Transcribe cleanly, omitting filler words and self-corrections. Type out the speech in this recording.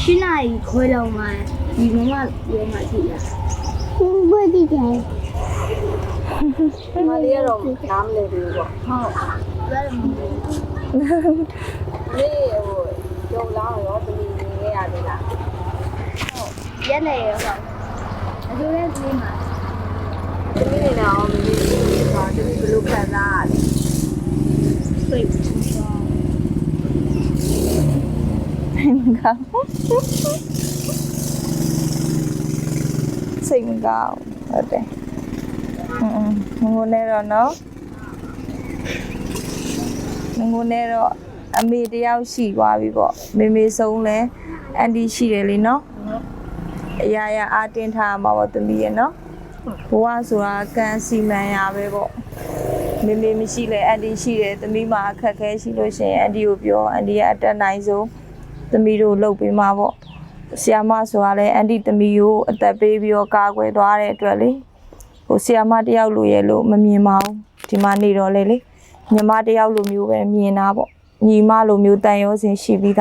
ရှင်းနိုင်ခွဲလောက်မှဒီမမရောမှကြည့်လားဘယ်ဒီကြမဲလေးကတော့နားမလဲဘူးပေါ့ဟုတ်ဘယ်လိုမလဲလေးဟိုရုံလာရောတမီနေရတယ်လားဟုတ်ရက်နေရောဟုတ်အကျိုးရဲ့ဒီမှာတမီနေတော့မလေးဆိုတာတမီဘလို့ခံစားရတယ်စိတ်စိတ်မကောင်းဟုတ်တယ်ငိုနေတော့နော်ငိုနေတော့အမေတယောက်ရှိသွားပြီပေါ့မေမေဆုံးလဲအန်တီရှိတယ်လေနော်အရာရာအားတင်းထားမှာပေါ့သမီးရဲ့နော်ဘဝဆိုတာကံစီမံရပဲပေါ့မေမေမရှိလဲအန်တီရှိတယ်သမီးမှာအခက်ခဲရှိလို့ရှိရင်အန်တီကိုပြောအန်တီကအတက်နိုင်ဆုံးသမီးတို့လုပ်ပေးမှာပေါ့ဆီယာမဆိုတာလဲအန်တီသမီးကိုအသက်ပေးပြီးတော့ကာကွယ်သွားတဲ့အတွက်လေဟိုဆီယာမတယောက်လိုရဲ့လို့မမြင်ပါဘူးဒီမှာနေတော့လေညီမတယောက်လိုမျိုးပဲမြင်တာပေါ့ညီမလိုမျိုးတန်ရောစင်ရှိပြီးသား